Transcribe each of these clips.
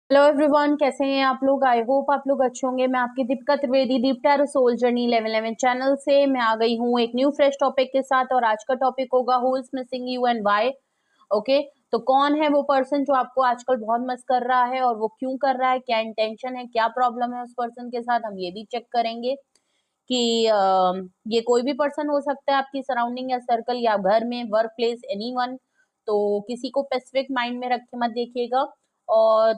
Hello everyone, कैसे हैं आप लोग। आई होप आप लोग अच्छे होंगे। मैं आपकी दीपिका त्रिवेदी, दीप टैरो सोल जर्नी 1111 चैनल से मैं आ गई हूँ एक न्यू फ्रेश टॉपिक के साथ। और आज का टॉपिक होगा who is missing you and why. Okay, तो कौन है वो पर्सन जो आपको आजकल बहुत मिस कर रहा है और वो क्यों कर रहा है, क्या इंटेंशन है, क्या प्रॉब्लम है उस पर्सन के साथ, हम ये भी चेक करेंगे कि ये कोई भी पर्सन हो सकता है आपकी सराउंडिंग या सर्कल या घर में, वर्क प्लेस, एनीवन। तो किसी को स्पेसिफिक माइंड में रख के मत देखिएगा और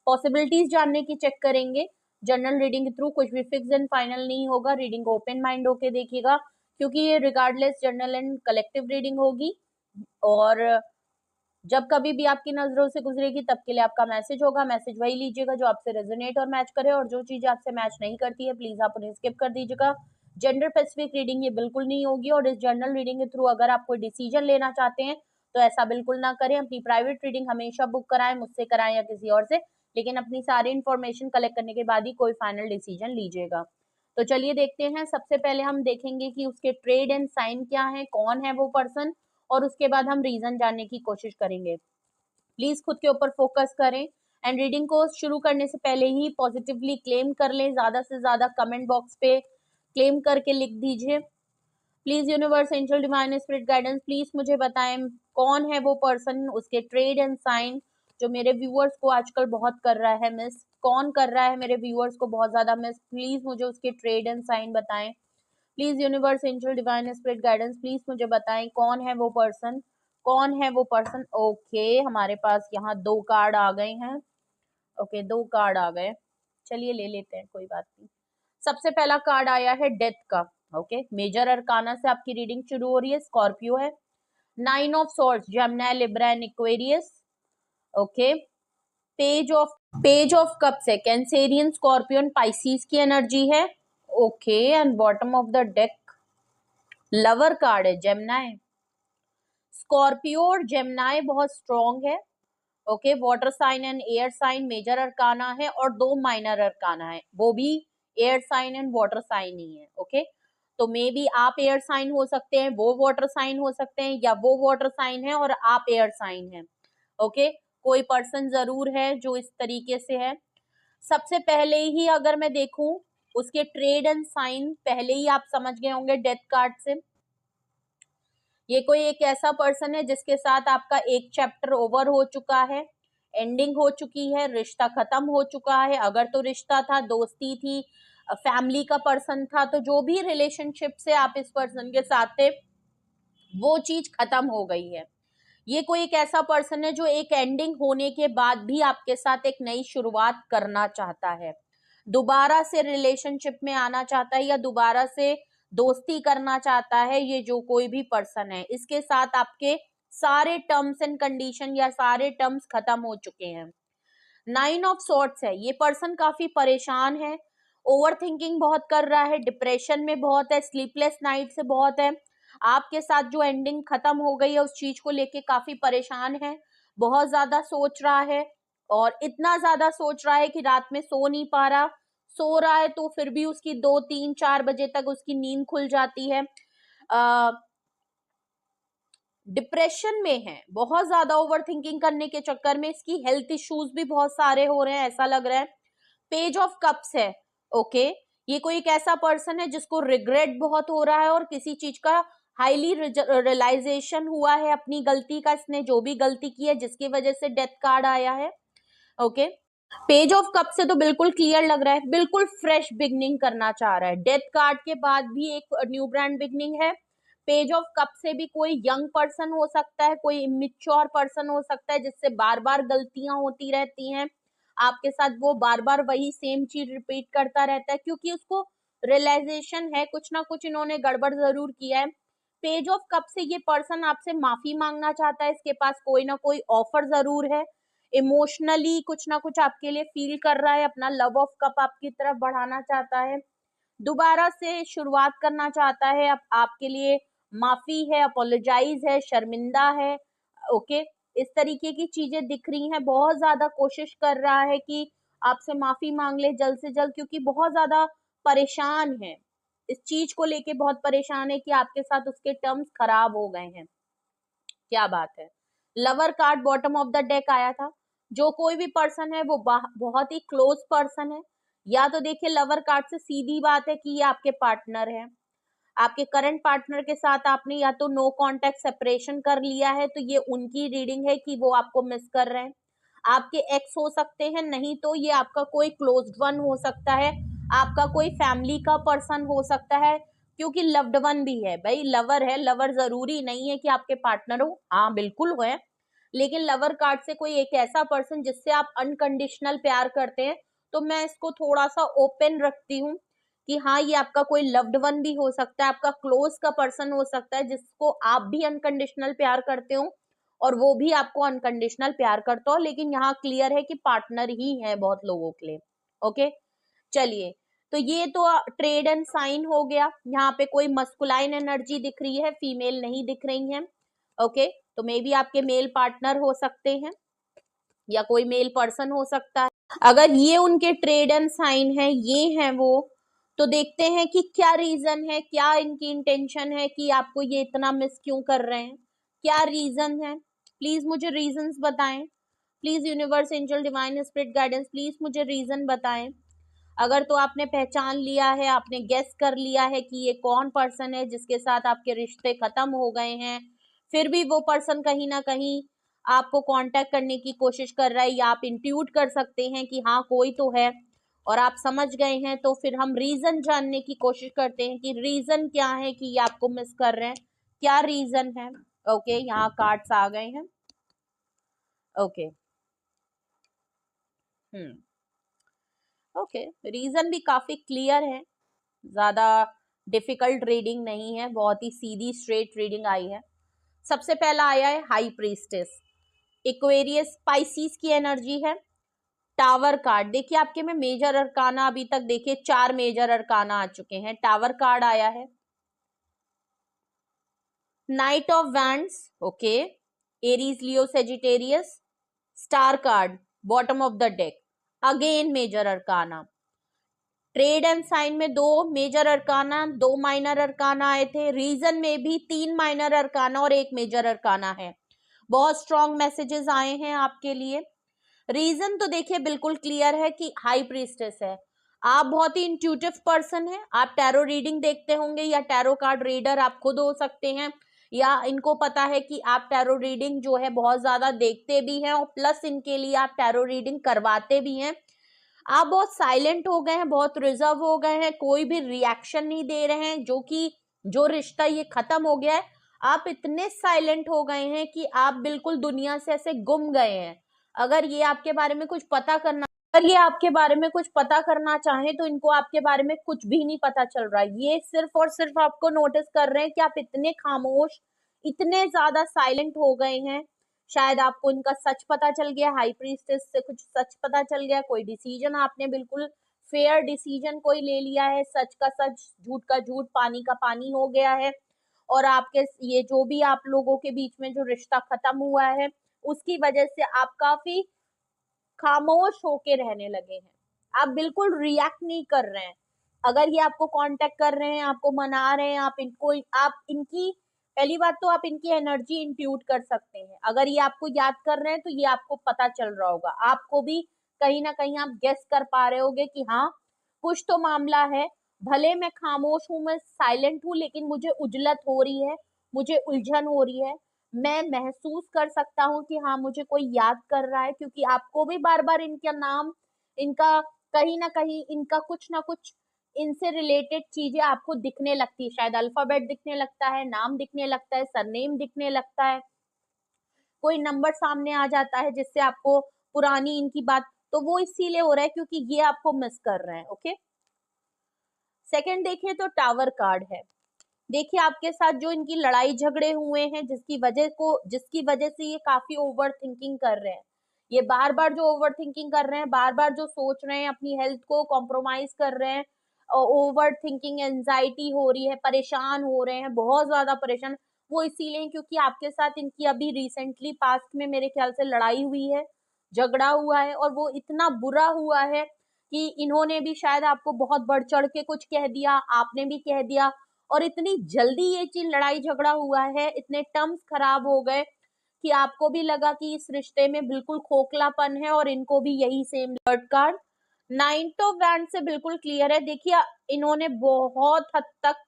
पॉसिबिलिटीज जानने की चेक करेंगे। जनरल रीडिंग के थ्रू कुछ भी फिक्स एंड फाइनल नहीं होगा। रीडिंग को ओपन माइंड होके देखिएगा, क्योंकि ये regardless general and collective reading होगी। और जब कभी भी आपकी नजरों से गुजरेगी तब के लिए आपका मैसेज होगा। मैसेज वही लीजिएगा जो आपसे रेजोनेट और मैच करे, और जो चीज आपसे मैच नहीं करती है प्लीज आप उन्हें स्किप कर दीजिएगा। जेंडर स्पेसिफिक रीडिंग ये बिल्कुल नहीं होगी। और इस जनरल रीडिंग के थ्रू अगर आप कोई डिसीजन लेना चाहते हैं तो ऐसा बिल्कुल ना करें। अपनी प्राइवेट रीडिंग हमेशा बुक कराएं, मुझसे कराएं या किसी और से, लेकिन अपनी सारी इन्फॉर्मेशन कलेक्ट करने के बाद ही कोई फाइनल डिसीजन लीजिएगा। तो चलिए देखते हैं। सबसे पहले हम देखेंगे कि उसके ट्रेड एंड साइन क्या है, कौन है वो पर्सन, और उसके बाद हम रीजन जानने की कोशिश करेंगे। प्लीज खुद के ऊपर फोकस करें एंड रीडिंग को शुरू करने से पहले ही पॉजिटिवली क्लेम कर लें। ज्यादा से ज्यादा कमेंट बॉक्स पे क्लेम करके लिख दीजिए। Please universe, angel, divine spirit guidance, please मुझे बताएं कौन है वो पर्सन, उसके ट्रेड एंड साइन जो मेरे व्यूअर्स को आजकल बहुत कर रहा है मिस। कौन कर रहा है मेरे व्यूअर्स को बहुत ज्यादा मिस, प्लीज मुझे उसके ट्रेड एंड साइन बताएं। Please universe, angel, divine spirit guidance, please मुझे बताएं कौन है वो पर्सन, कौन है वो पर्सन। ओके, हमारे पास यहाँ 2 कार्ड आ गए हैं। ओके, 2 कार्ड आ गए, चलिए ले लेते हैं, कोई बात नहीं। सबसे पहला कार्ड आया है डेथ का। ओके, मेजर अरकाना से आपकी रीडिंग शुरू हो रही है। स्कॉर्पियो है। 9 of swords, Gemini, Libra and Aquarius. Okay, page of cups है, कैंसेरियन, स्कॉर्पियन, पाइसीज की एनर्जी है। Okay, and bottom of the deck lover card है, जेमिनी। स्कॉर्पियो और जेमिनी बहुत स्ट्रॉन्ग है। Okay, water sign and air sign major arcana है, और 2 minor arcana है, वो भी air sign and water sign ही है। ओके, तो मे बी आप एयर साइन हो सकते हैं, वो वाटर साइन हो सकते हैं, या वो वाटर साइन है और आप एयर साइन है। ओके, कोई पर्सन जरूर है जो इस तरीके से है। सबसे पहले ही अगर मैं देखूं उसके ट्रेड एंड साइन पहले ही आप समझ गए होंगे डेथ कार्ड से। ये कोई एक ऐसा पर्सन है जिसके साथ आपका एक चैप्टर ओवर हो चुका है, एंडिंग हो चुकी है, रिश्ता खत्म हो चुका है। अगर तो रिश्ता था, दोस्ती थी, फैमिली का पर्सन था, तो जो भी रिलेशनशिप से आप इस पर्सन के साथ थे वो चीज खत्म हो गई है। ये कोई एक ऐसा पर्सन है जो एक एंडिंग होने के बाद भी आपके साथ एक नई शुरुआत करना चाहता है, दोबारा से रिलेशनशिप में आना चाहता है, या दोबारा से दोस्ती करना चाहता है। ये जो कोई भी पर्सन है, इसके साथ आपके सारे टर्म्स एंड कंडीशन या सारे टर्म्स खत्म हो चुके हैं। 9 ऑफ सॉर्ट्स है, ये पर्सन काफी परेशान है, ओवर थिंकिंग बहुत कर रहा है, डिप्रेशन में बहुत है, स्लीपलेस नाइट से बहुत है। आपके साथ जो एंडिंग खत्म हो गई है उस चीज को लेके काफी परेशान है, बहुत ज्यादा सोच रहा है, और इतना ज्यादा सोच रहा है कि रात में सो नहीं पा रहा। सो रहा है तो फिर भी उसकी 2 3 4 बजे तक उसकी नींद खुल जाती है। डिप्रेशन में है, बहुत ज्यादा ओवर थिंकिंग करने के चक्कर में इसकी हेल्थ इश्यूज भी बहुत सारे हो रहे हैं, ऐसा लग रहा है। पेज ऑफ कप्स है। ओके, ये कोई एक ऐसा पर्सन है जिसको रिग्रेट बहुत हो रहा है और किसी चीज का हाईली रियलाइजेशन हुआ है अपनी गलती का, इसने जो भी गलती की है जिसकी वजह से डेथ कार्ड आया है। ओके, पेज ऑफ कप से तो बिल्कुल क्लियर लग रहा है, बिल्कुल फ्रेश बिगनिंग करना चाह रहा है। डेथ कार्ड के बाद भी एक न्यू ब्रांड बिगनिंग है। पेज ऑफ कप से भी कोई यंग पर्सन हो सकता है, कोई इमेच्योर पर्सन हो सकता है जिससे बार बार गलतियां होती रहती हैं आपके साथ, वो बार बार वही सेम चीज रिपीट करता रहता है क्योंकि उसको रियलाइजेशन है कुछ ना कुछ इन्होंने गड़बड़ जरूर किया है। पेज ऑफ कप से ये पर्सन आपसे माफी मांगना चाहता है, इसके पास कोई ना कोई ऑफर जरूर है, इमोशनली कुछ ना कुछ आपके लिए फील कर रहा है, अपना लव ऑफ कप आपकी तरफ बढ़ाना चाहता है, दोबारा से शुरुआत करना चाहता है, अब आपके लिए माफी है, अपोलोजाइज है, शर्मिंदा है। ओके, इस तरीके की चीजें दिख रही हैं, बहुत ज्यादा कोशिश कर रहा है कि आपसे माफी मांग ले जल्द से जल्द, क्योंकि बहुत ज्यादा परेशान है, इस चीज को लेके बहुत परेशान है कि आपके साथ उसके टर्म्स खराब हो गए हैं। क्या बात है। Lover card bottom of the deck आया था, जो कोई भी पर्सन है वो बहुत ही क्लोज पर्सन है, या तो देखिए लवर कार्ड से सीधी बात है कि ये आपके पार्टनर है, आपके करंट पार्टनर के साथ आपने या तो नो कांटेक्ट सेपरेशन कर लिया है, तो ये उनकी रीडिंग है कि वो आपको मिस कर रहे हैं। आपके एक्स हो सकते हैं, नहीं तो ये आपका कोई क्लोज्ड वन हो सकता है, आपका कोई फैमिली का पर्सन हो सकता है, क्योंकि लव्ड वन भी है भाई, लवर है, लवर जरूरी नहीं है कि आपके पार्टनर हो, हाँ बिल्कुल है, लेकिन लवर कार्ड से कोई एक ऐसा पर्सन जिससे आप अनकंडीशनल प्यार करते हैं, तो मैं इसको थोड़ा सा ओपन रखती हूँ कि हाँ ये आपका कोई लव्ड वन भी हो सकता है, आपका क्लोज का पर्सन हो सकता है जिसको आप भी अनकंडीशनल प्यार करते हो और वो भी आपको अनकंडीशनल प्यार करता हो, लेकिन यहाँ क्लियर है कि पार्टनर ही है बहुत लोगों के लिए। ओके, चलिए, तो ये तो ट्रेड एंड साइन हो गया। यहाँ पे कोई मस्कुलाइन एनर्जी दिख रही है, फीमेल नहीं दिख रही है। ओके, तो मे बी आपके मेल पार्टनर हो सकते हैं या कोई मेल पर्सन हो सकता है। अगर ये उनके ट्रेड एंड साइन है, ये है वो, तो देखते हैं कि क्या रीजन है, क्या इनकी इंटेंशन है कि आपको ये इतना मिस क्यों कर रहे हैं, क्या रीजन है, प्लीज मुझे रीजंस बताएं। Please universe, angel, divine spirit guidance, please मुझे रीजन बताएं। अगर तो आपने पहचान लिया है, आपने गेस कर लिया है कि ये कौन पर्सन है जिसके साथ आपके रिश्ते खत्म हो गए हैं, फिर भी वो पर्सन कहीं ना कहीं आपको कांटेक्ट करने की कोशिश कर रहा है, या आप इंट्यूट कर सकते हैं कि हाँ कोई तो है और आप समझ गए हैं, तो फिर हम रीजन जानने की कोशिश करते हैं कि रीजन क्या है कि ये आपको मिस कर रहे हैं, क्या रीजन है। ओके, यहाँ कार्ड्स आ गए हैं। ओके, ओके, रीजन भी काफी क्लियर है, ज्यादा डिफिकल्ट रीडिंग नहीं है, बहुत ही सीधी स्ट्रेट रीडिंग आई है। सबसे पहला आया है हाई प्रीस्टेस, एक्वेरियस स्पाइसीज की एनर्जी है। टावर कार्ड, देखिए आपके में मेजर अरकाना अभी तक देखिए 4 मेजर अरकाना आ चुके हैं, टावर कार्ड आया है, knight of wands, okay, Aries, Leo, Sagittarius, star card, bottom of the deck, again major arcana. Trade and sign में 2 मेजर अरकाना, 2 माइनर अरकाना आए थे, रीजन में भी 3 माइनर अरकाना और 1 मेजर अरकाना है। बहुत स्ट्रॉन्ग मैसेजेस आए हैं आपके लिए। रीजन तो देखिए बिल्कुल क्लियर है कि हाई प्रीस्टेस है, आप बहुत ही इंट्यूटिव पर्सन है, आप टैरो रीडिंग देखते होंगे या टैरो कार्ड रीडर आप खुद हो सकते हैं, या इनको पता है कि आप टैरो रीडिंग जो है बहुत ज्यादा देखते भी हैं और प्लस इनके लिए आप टैरो रीडिंग करवाते भी हैं। आप बहुत साइलेंट हो गए हैं, बहुत रिजर्व हो गए हैं, कोई भी रिएक्शन नहीं दे रहे हैं, जो कि जो रिश्ता ये खत्म हो गया है, आप इतने साइलेंट हो गए हैं कि आप बिल्कुल दुनिया से ऐसे गुम गए हैं। अगर ये आपके बारे में कुछ पता करना अगर ये आपके बारे में कुछ पता करना चाहें तो इनको आपके बारे में कुछ भी नहीं पता चल रहा है, ये सिर्फ और सिर्फ आपको नोटिस कर रहे हैं कि आप इतने खामोश, इतने ज्यादा साइलेंट हो गए हैं। शायद आपको इनका सच पता चल गया, हाई प्रीस्टेस से कुछ सच पता चल गया, कोई डिसीजन आपने बिल्कुल फेयर डिसीजन कोई ले लिया है, सच का सच, झूठ का झूठ, पानी का पानी हो गया है, और आपके ये जो भी आप लोगों के बीच में जो रिश्ता खत्म हुआ है उसकी वजह से आप काफी खामोश होके रहने लगे हैं, आप बिल्कुल रिएक्ट नहीं कर रहे हैं। अगर ये आपको कांटेक्ट कर रहे हैं, आपको मना रहे हैं, आप इनकी पहली बात तो आप इनकी एनर्जी इंट्यूट कर सकते हैं। अगर ये आपको याद कर रहे हैं तो ये आपको पता चल रहा होगा, आपको भी कहीं ना कहीं आप गेस कर पा रहे होगे कि हाँ कुछ तो मामला है, भले मैं खामोश हूं, मैं साइलेंट हूं, लेकिन मुझे उजलत हो रही है, मुझे उलझन हो रही है, मैं महसूस कर सकता हूँ कि हाँ मुझे कोई याद कर रहा है, क्योंकि आपको भी बार बार इनका नाम, इनका कहीं ना कहीं इनका कुछ ना कुछ इनसे रिलेटेड चीजें आपको दिखने लगती है, शायद अल्फाबेट दिखने लगता है, नाम दिखने लगता है, सरनेम दिखने लगता है, कोई नंबर सामने आ जाता है जिससे आपको पुरानी इनकी बात, तो वो इसीलिए हो रहा है क्योंकि ये आपको मिस कर रहे हैं। ओके, सेकंड देखिए तो टावर कार्ड है, देखिए आपके साथ जो इनकी लड़ाई झगड़े हुए हैं, जिसकी वजह से ये काफी ओवर थिंकिंग कर रहे हैं, ये बार बार जो ओवर थिंकिंग कर रहे हैं, बार बार जो सोच रहे हैं, अपनी हेल्थ को कॉम्प्रोमाइज कर रहे हैं, ओवर थिंकिंग, एंजाइटी हो रही है, परेशान हो रहे हैं, बहुत ज्यादा परेशान, वो इसीलिए क्योंकि आपके साथ इनकी अभी रिसेंटली पास्ट में मेरे ख्याल से लड़ाई हुई है, झगड़ा हुआ है, और वो इतना बुरा हुआ है कि इन्होंने भी शायद आपको बहुत बढ़ चढ़ के कुछ कह दिया, आपने भी कह दिया, और इतनी जल्दी ये चीज लड़ाई झगड़ा हुआ है, इतने टर्म्स खराब हो गए कि आपको भी लगा कि इस रिश्ते में बिल्कुल खोखलापन है और इनको भी यही same third card night of wand से बिल्कुल क्लियर है। देखिए इन्होंने बहुत हद तक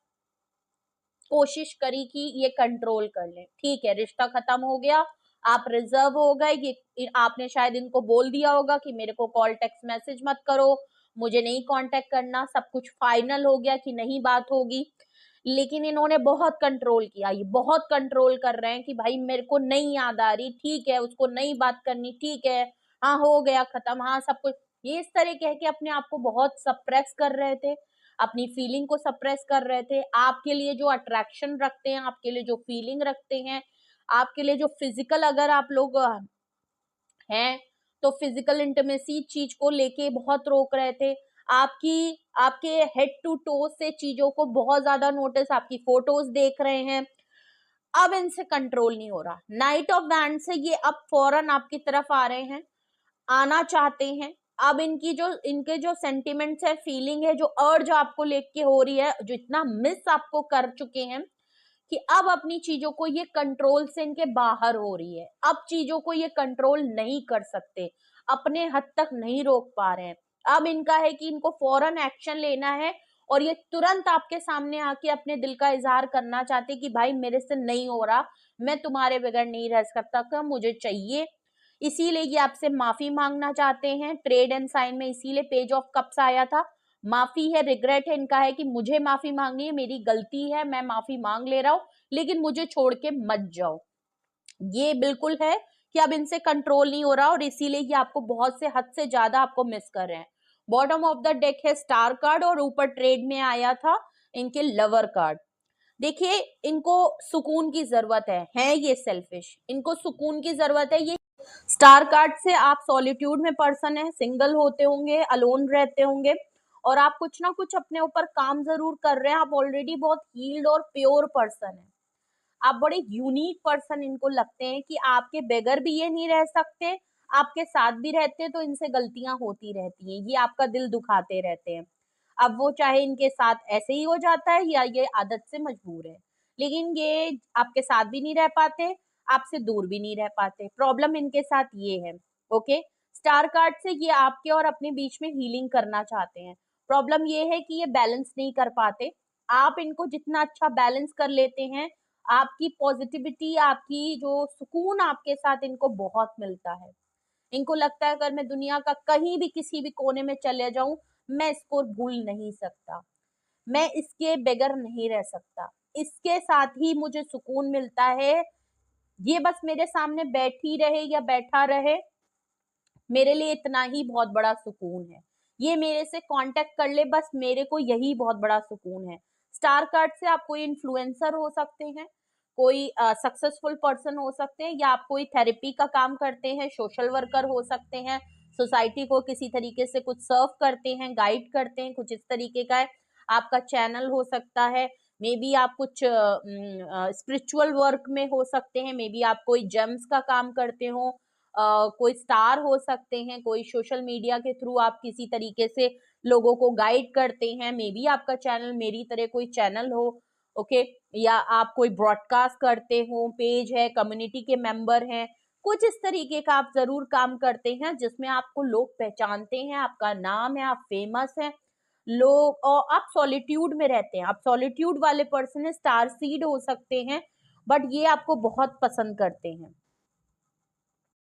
कोशिश करी कि ये कंट्रोल कर ले, ठीक है रिश्ता खत्म हो गया, आप रिजर्व हो गए, ये आपने शायद इनको बोल दिया होगा कि मेरे को कॉल टेक्स्ट मैसेज मत करो, मुझे नहीं कांटेक्ट करना, सब कुछ फाइनल हो गया कि नहीं बात होगी। लेकिन इन्होंने बहुत कंट्रोल किया, ये बहुत कंट्रोल कर रहे हैं कि भाई मेरे को नहीं याद आ रही, ठीक है उसको नहीं बात करनी, ठीक है हाँ हो गया खत्म, हाँ सब कुछ, ये इस तरह कह के अपने आप को बहुत सप्रेस कर रहे थे, अपनी फीलिंग को सप्रेस कर रहे थे। आपके लिए जो अट्रैक्शन रखते हैं, आपके लिए जो फीलिंग रखते हैं, आपके लिए जो फिजिकल अगर आप लोग हैं तो फिजिकल इंटीमेसी चीज को लेके बहुत रोक रहे थे। आपके हेड टू टो से चीजों को बहुत ज्यादा नोटिस, आपकी फोटोज देख रहे हैं, अब इनसे कंट्रोल नहीं हो रहा। नाइट ऑफ वैंड से ये अब फौरन आपकी तरफ आ रहे हैं, आना चाहते हैं। अब इनके जो सेंटिमेंट्स है, फीलिंग है, जो अर्ज आपको लेके हो रही है, जो इतना मिस आपको कर चुके हैं कि अब अपनी चीजों को ये कंट्रोल से इनके बाहर हो रही है, अब चीजों को ये कंट्रोल नहीं कर सकते, अपने हद तक नहीं रोक पा रहे हैं। अब इनका है कि इनको फौरन एक्शन लेना है और ये तुरंत आपके सामने आके अपने दिल का इजहार करना चाहते कि भाई मेरे से नहीं हो रहा, मैं तुम्हारे बगैर नहीं रह सकता, मुझे चाहिए। इसीलिए ये आपसे माफी मांगना चाहते हैं। ट्रेड एंड साइन में इसीलिए पेज ऑफ कप्स आया था, माफी है, रिग्रेट है, इनका है कि मुझे माफी मांगनी है, मेरी गलती है, मैं माफी मांग ले रहा हूं, लेकिन मुझे छोड़ के मत जाओ। ये बिल्कुल है कि अब इनसे कंट्रोल नहीं हो रहा और इसीलिए ये आपको बहुत से हद से ज्यादा आपको मिस कर रहे हैं। बॉटम ऑफ द डेक है स्टार कार्ड और ऊपर ट्रेड में आया था इनके लवर कार्ड। देखिए इनको सुकून की जरूरत है ये सेल्फिश, इनको सुकून की जरूरत है। ये स्टार कार्ड से आप सॉलिट्यूड में पर्सन है, सिंगल होते होंगे, अलोन रहते होंगे और आप कुछ ना कुछ अपने ऊपर काम जरूर कर रहे हैं। आप ऑलरेडी बहुत हील्ड और प्योर पर्सन है, आप बड़े यूनिक पर्सन इनको लगते हैं कि आपके बगैर भी ये नहीं रह सकते, आपके साथ भी रहते तो इनसे गलतियां होती रहती हैं, ये आपका दिल दुखाते रहते हैं। अब वो चाहे इनके साथ ऐसे ही हो जाता है या ये आदत से मजबूर है, लेकिन ये आपके साथ भी नहीं रह पाते, आपसे दूर भी नहीं रह पाते। प्रॉब्लम इनके साथ ये है। ओके, स्टार कार्ड से ये आपके और अपने बीच में हीलिंग करना चाहते हैं। प्रॉब्लम ये है कि ये बैलेंस नहीं कर पाते। आप इनको जितना अच्छा बैलेंस कर लेते हैं, आपकी पॉजिटिविटी, आपकी जो सुकून आपके साथ इनको बहुत मिलता है। इनको लगता है अगर मैं दुनिया का कहीं भी किसी भी कोने में चले जाऊं, मैं इसको भूल नहीं सकता, मैं इसके बगैर नहीं रह सकता, इसके साथ ही मुझे सुकून मिलता है। ये बस मेरे सामने बैठी रहे या बैठा रहे, मेरे लिए इतना ही बहुत बड़ा सुकून है। ये मेरे से कांटेक्ट कर ले, बस मेरे को यही बहुत बड़ा सुकून है। स्टार कार्ड से आप कोई इन्फ्लुएंसर हो सकते हैं, कोई सक्सेसफुल पर्सन हो सकते हैं, या आप कोई थेरेपी का काम करते हैं, सोशल वर्कर हो सकते हैं, सोसाइटी को किसी तरीके से कुछ सर्व करते हैं, गाइड करते हैं, कुछ इस तरीके का है। आपका चैनल हो सकता है, मे बी आप कुछ स्पिरिचुअल वर्क में हो सकते हैं, मे बी आप कोई जेम्स का काम करते हो, कोई स्टार हो सकते हैं, कोई सोशल मीडिया के थ्रू आप किसी तरीके से लोगों को गाइड करते हैं, मे बी आपका चैनल मेरी तरह कोई चैनल हो। ओके, या आप कोई ब्रॉडकास्ट करते हो, पेज है, कम्युनिटी के मेंबर हैं, कुछ इस तरीके का आप जरूर काम करते हैं जिसमें आपको लोग पहचानते हैं, आपका नाम है, आप फेमस हैं लोग, और आप सॉलिट्यूड में रहते हैं, आप सॉलिट्यूड वाले पर्सन है, स्टार सीड हो सकते हैं, बट ये आपको बहुत पसंद करते हैं।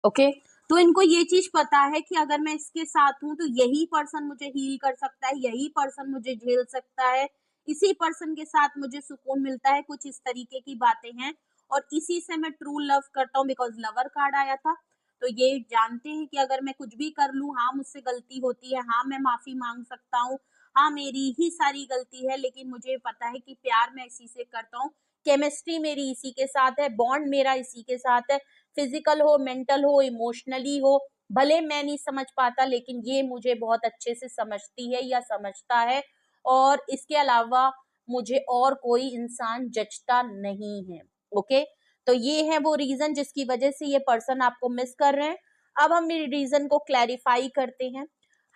ओके, तो इनको ये चीज पता है कि अगर मैं इसके साथ हूं तो यही पर्सन मुझे हील कर सकता है, यही पर्सन मुझे झेल सकता है, इसी पर्सन के साथ मुझे सुकून मिलता है, कुछ इस तरीके की बातें हैं। और इसी से मैं ट्रू लव करता हूँ, बिकॉज लवर कार्ड आया था। तो ये जानते हैं कि अगर मैं कुछ भी कर लूं, हाँ मुझसे गलती होती है, हाँ मैं माफी मांग सकता हूँ, हाँ मेरी ही सारी गलती है, लेकिन मुझे पता है कि प्यार मैं इसी से करता हूँ, केमिस्ट्री मेरी इसी के साथ है, बॉन्ड मेरा इसी के साथ है, फिजिकल हो, मेंटल हो, इमोशनली हो, भले मैं नहीं समझ पाता लेकिन ये मुझे बहुत अच्छे से समझती है या समझता है, और इसके अलावा मुझे और कोई इंसान जचता नहीं है। ओके, तो ये है वो रीजन जिसकी वजह से ये पर्सन आपको मिस कर रहे हैं। अब हम रीजन को क्लैरिफाई करते हैं।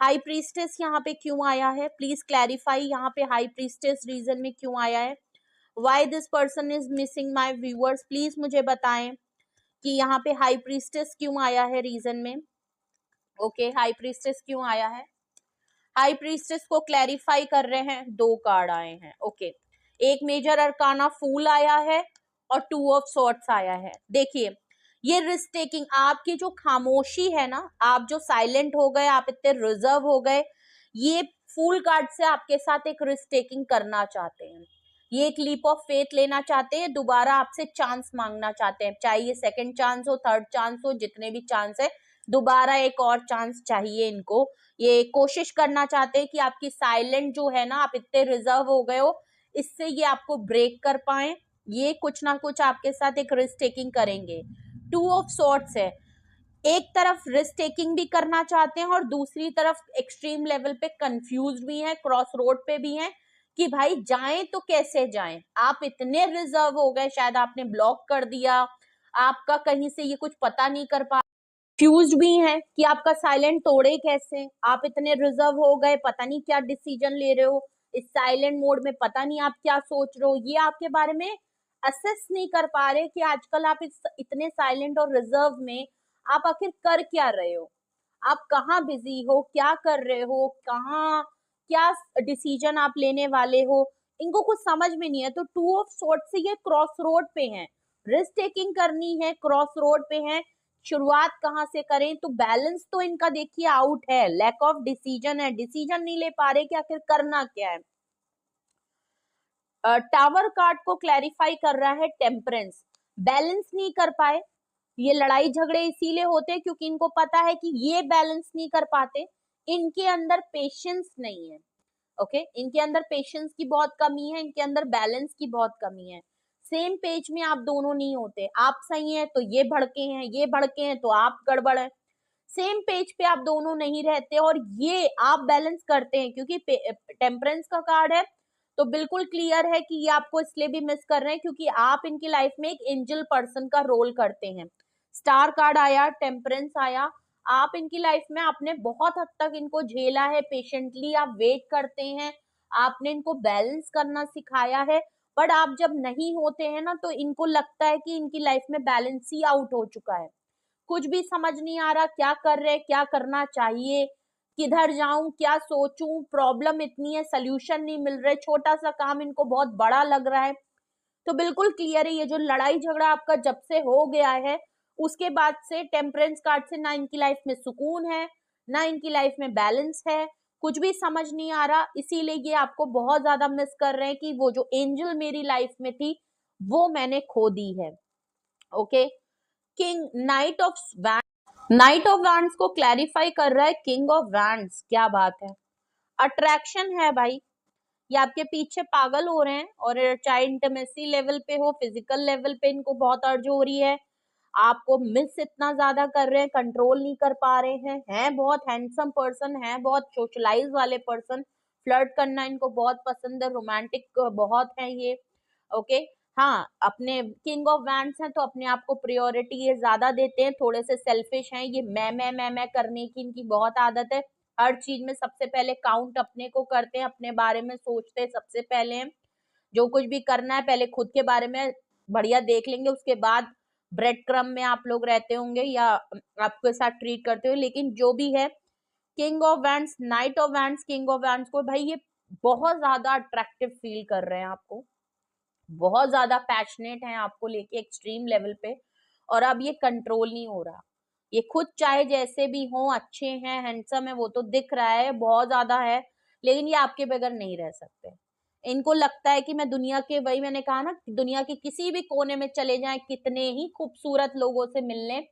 हाई प्रीस्टेस यहाँ पे क्यों आया है, प्लीज क्लैरिफाई, यहाँ पे हाई प्रीस्टेस रीजन में क्यों आया है, why this person is missing my viewers, please मुझे बताएं कि यहाँ पे हाई प्रीस्टेस क्यों आया है रीजन में। ओके, हाई प्रीस्टेस क्यों आया है, हाई प्रीस्टेस को क्लैरिफाई कर रहे हैं, 2 कार्ड आए हैं। ओके, एक मेजर अरकाना फूल आया है और 2 ऑफ सॉर्ड्स आया है। देखिए, ये रिस्क टेकिंग, आपकी जो खामोशी है ना, आप जो साइलेंट हो गए, आप इतने रिजर्व हो गए, ये फूल कार्ड से आपके साथ एक रिस्क टेकिंग करना चाहते हैं, ये एक लीप ऑफ फेथ लेना चाहते हैं, दोबारा आपसे चांस मांगना चाहते हैं, चाहे ये सेकंड चांस हो, थर्ड चांस हो, जितने भी चांस है, दोबारा एक और चांस चाहिए इनको। ये कोशिश करना चाहते हैं कि आपकी साइलेंट जो है ना, आप इतने रिजर्व हो गए हो, इससे ये आपको ब्रेक कर पाए, ये कुछ ना कुछ आपके साथ एक रिस्क टेकिंग करेंगे। 2 ऑफ सॉर्ड्स है, एक तरफ रिस्क टेकिंग भी करना चाहते हैं और दूसरी तरफ एक्सट्रीम लेवल पे कंफ्यूज भी हैं, क्रॉस रोड पे भी हैं कि भाई जाएं तो कैसे जाएं। आप इतने रिजर्व हो गए, शायद आपने ब्लॉक कर दिया, आपका कहीं से ये कुछ पता नहीं कर पा, कंफ्यूज भी हैं कि आपका साइलेंट तोड़े कैसे, आप इतने रिजर्व हो गए, पता नहीं क्या डिसीजन ले रहे हो इस साइलेंट मोड में, पता नहीं आप क्या सोच रहे हो, ये आपके बारे में असेस नहीं कर पा रहे कि आजकल आप इतने साइलेंट और रिजर्व में आप आखिर कर क्या रहे हो, आप कहाँ बिजी हो, क्या कर रहे हो, कहाँ क्या डिसीजन आप लेने वाले हो, इनको कुछ समझ में नहीं है। तो 2 ऑफ सॉर्ड से ये क्रॉस रोड पे हैं, रिस्क टेकिंग करनी है, क्रॉस रोड पे हैं, शुरुआत कहाँ से करें। तो बैलेंस तो इनका देखिए आउट है, लैक ऑफ डिसीजन है, डिसीजन नहीं ले पा रहे कि आखिर करना क्या है। टावर कार्ड को क्लैरिफाई कर रहा है टेम्परेंस, बैलेंस नहीं कर पाए, ये लड़ाई झगड़े इसीलिए होते हैं क्योंकि इनको पता है कि ये बैलेंस नहीं कर पाते, इनके अंदर पेशेंस नहीं है। ओके, इनके अंदर पेशेंस की बहुत कमी है, इनके अंदर बैलेंस की बहुत कमी है, सेम पेज में आप दोनों नहीं होते, आप सही हैं तो ये भड़के हैं, ये भड़के हैं तो आप गड़बड़ है, सेम पेज पे आप दोनों नहीं रहते और ये आप बैलेंस करते हैं क्योंकि टेम्परेंस का कार्ड है, तो बिल्कुल क्लियर है कि ये आपको इसलिए भी मिस कर रहे हैं क्योंकि आप इनकी लाइफ में एक एंजल पर्सन का रोल करते हैं। स्टार कार्ड आया, टेम्परेंस आया, आप इनकी लाइफ में आपने बहुत हद तक इनको झेला है, पेशेंटली आप वेट करते हैं, आपने इनको बैलेंस करना सिखाया है, बट आप जब नहीं होते हैं ना तो इनको लगता है कि इनकी लाइफ में बैलेंस ही आउट हो चुका है, कुछ भी समझ नहीं आ रहा क्या कर रहे, क्या करना चाहिए, किधर जाऊं, क्या सोचूं, प्रॉब्लम इतनी है, सोल्यूशन नहीं मिल रहे, छोटा सा काम इनको बहुत बड़ा लग रहा है। तो बिल्कुल क्लियर है, ये जो लड़ाई झगड़ा आपका जब से हो गया है उसके बाद से टेम्परेंस कार्ड से ना इनकी लाइफ में सुकून है, ना इनकी लाइफ में बैलेंस है, कुछ भी समझ नहीं आ रहा, इसीलिए ये आपको बहुत ज्यादा मिस कर रहे हैं कि वो जो एंजल मेरी लाइफ में थी वो मैंने खो दी है। Okay, king night of night of wands को क्लैरिफाई कर रहा है किंग ऑफ वैंड्स, क्या बात है, अट्रैक्शन है भाई, ये आपके पीछे पागल हो रहे हैं और चाहे इंटीमेसी लेवल पे हो, फिजिकल लेवल पे इनको बहुत अर्ज हो रही है, आपको मिस इतना ज्यादा कर रहे हैं, कंट्रोल नहीं कर पा रहे हैं बहुत हैंडसम पर्सन है, बहुत सोशलाइज वाले पर्सन, फ्लर्ट करना इनको बहुत पसंद है, रोमांटिक बहुत है ये। ओके, हाँ, अपने किंग ऑफ वैंड्स हैं तो अपने आप को प्रायोरिटी ये ज्यादा देते हैं, थोड़े से सेल्फिश हैं, ये मैं करने की इनकी बहुत आदत है, हर चीज में सबसे पहले काउंट अपने को करते हैं, अपने बारे में सोचते हैं सबसे पहले हैं, जो कुछ भी करना है पहले खुद के बारे में बढ़िया देख लेंगे, उसके बाद ब्रेड क्रम में आप लोग रहते होंगे या आपके साथ ट्रीट करते हो, लेकिन जो भी है king of wands, night of wands, king of wands को भाई ये बहुत ज्यादा अट्रैक्टिव फील कर रहे हैं आपको, बहुत ज्यादा पैशनेट हैं आपको लेके एक्सट्रीम लेवल पे, और अब ये कंट्रोल नहीं हो रहा, ये खुद चाहे जैसे भी हो, अच्छे हैं, हैंडसम है, वो तो दिख रहा है बहुत ज्यादा है, लेकिन ये आपके बगैर नहीं रह सकते, इनको लगता है कि मैं दुनिया के, वही मैंने कहा ना, दुनिया के किसी भी कोने में चले जाएं, कितने ही खूबसूरत लोगों से मिल लें,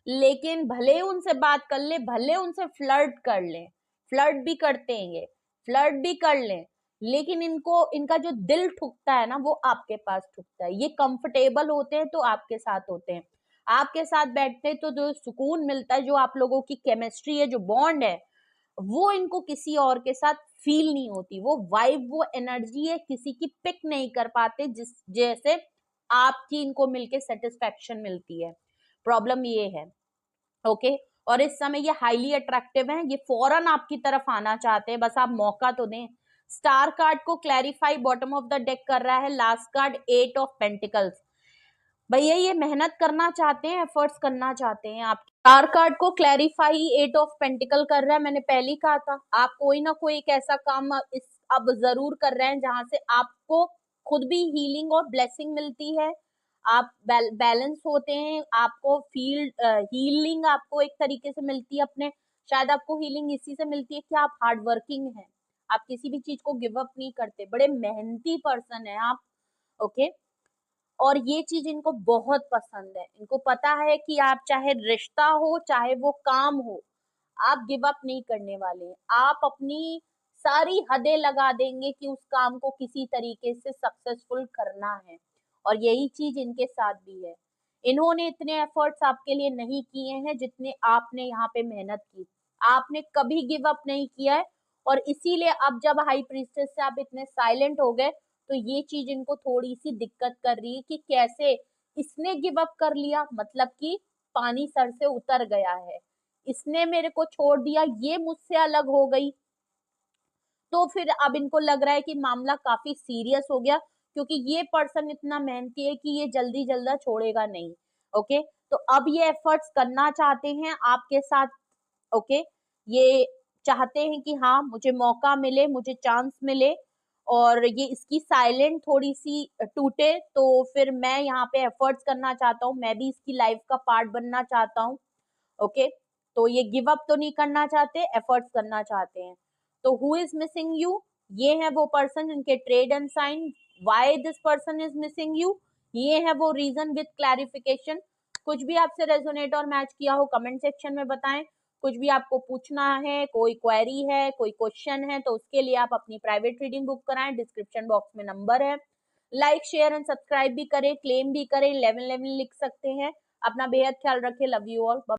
लेकिन भले उनसे बात कर ले, भले उनसे फ्लर्ट कर ले, फ्लर्ट भी करते हैं ये, फ्लर्ट भी कर ले, लेकिन इनको इनका जो दिल ठुकता है ना वो आपके पास ठुकता है, ये कंफर्टेबल होते हैं तो आपके साथ होते हैं, आपके साथ बैठते हैं तो जो सुकून मिलता है, जो आप लोगों की केमिस्ट्री है, जो बॉन्ड है, वो इनको किसी और के साथ फील नहीं होती, वो वाइब, वो एनर्जी है किसी की पिक नहीं कर पाते जिस जैसे आपकी इनको मिलके सेटिस्फेक्शन मिलती है, प्रॉब्लम ये है। ओके, और इस समय ये हाईली अट्रैक्टिव हैं, ये फौरन आपकी तरफ आना चाहते हैं, बस आप मौका तो दें। स्टार कार्ड को clarify bottom of the deck कर रहा है, लास्ट कार्ड 8 ऑफ पेंटिकल्स, भैया ये मेहनत करना चाहते हैं, एफर्ट्स करना चाहते हैं। आप स्टार कार्ड को क्लैरिफाई 8 ऑफ पेंटिकल कर रहा है। मैंने पहले ही कहा था, आप कोई ना कोई एक ऐसा काम इस अब जरूर कर रहे हैं जहां से आपको खुद भी हीलिंग और ब्लेसिंग मिलती है, आप बैलेंस होते हैं, आपको फील्ड हीलिंग आपको एक तरीके से मिलती है अपने, शायद आपको हीलिंग इसी से मिलती है कि आप हार्ड वर्किंग हैं, आप किसी भी चीज को गिव अप नहीं करते, बड़े मेहनती पर्सन है आप। ओके, और ये चीज इनको बहुत पसंद है। इनको पता है कि आप चाहे रिश्ता हो चाहे वो काम हो, आप गिव अप नहीं करने वाले हैं। आप अपनी सारी हदें लगा देंगे कि उस काम को किसी तरीके से सक्सेसफुल करना है, और यही चीज इनके साथ भी है। इन्होंने इतने एफर्ट्स आपके लिए नहीं किए हैं जितने आपने यहाँ पे मेहनत की। आपने कभी गिव अप नहीं किया है, और इसीलिए अब जब हाई प्रीस्टेस से आप इतने साइलेंट हो गए, तो ये चीज इनको थोड़ी सी दिक्कत कर रही है कि कैसे इसने गिव अप कर लिया, मतलब कि पानी सर से उतर गया है, इसने मेरे को छोड़ दिया, ये मुझसे अलग हो गई। तो फिर अब इनको लग रहा है कि मामला काफी सीरियस हो गया, क्योंकि ये पर्सन इतना मेहनती है कि ये जल्दी जल्दी छोड़ेगा नहीं। ओके, तो अब ये एफर्ट्स करना चाहते हैं आपके साथ। ओके, ये चाहते हैं कि हाँ मुझे मौका मिले, मुझे चांस मिले, और ये इसकी साइलेंट थोड़ी सी टूटे, तो फिर मैं यहाँ पे एफर्ट्स करना चाहता हूँ, मैं भी इसकी लाइफ का पार्ट बनना चाहता हूँ। ओके, तो ये गिव अप तो नहीं करना चाहते, एफर्ट्स करना चाहते हैं। तो हु इज मिसिंग यू, ये है वो पर्सन जिनके trade and sign. Why this person is missing you, ये है वो रीजन विद क्लैरिफिकेशन। कुछ भी आपसे रेजोनेट और मैच किया हो कमेंट सेक्शन में बताएं। कुछ भी आपको पूछना है, कोई क्वेरी है, कोई क्वेश्चन है, तो उसके लिए आप अपनी प्राइवेट रीडिंग बुक कराएं, डिस्क्रिप्शन बॉक्स में नंबर है। लाइक शेयर एंड सब्सक्राइब भी करें, क्लेम भी करें, 1111 लिख सकते हैं। अपना बेहद ख्याल रखें, लव यू ऑल।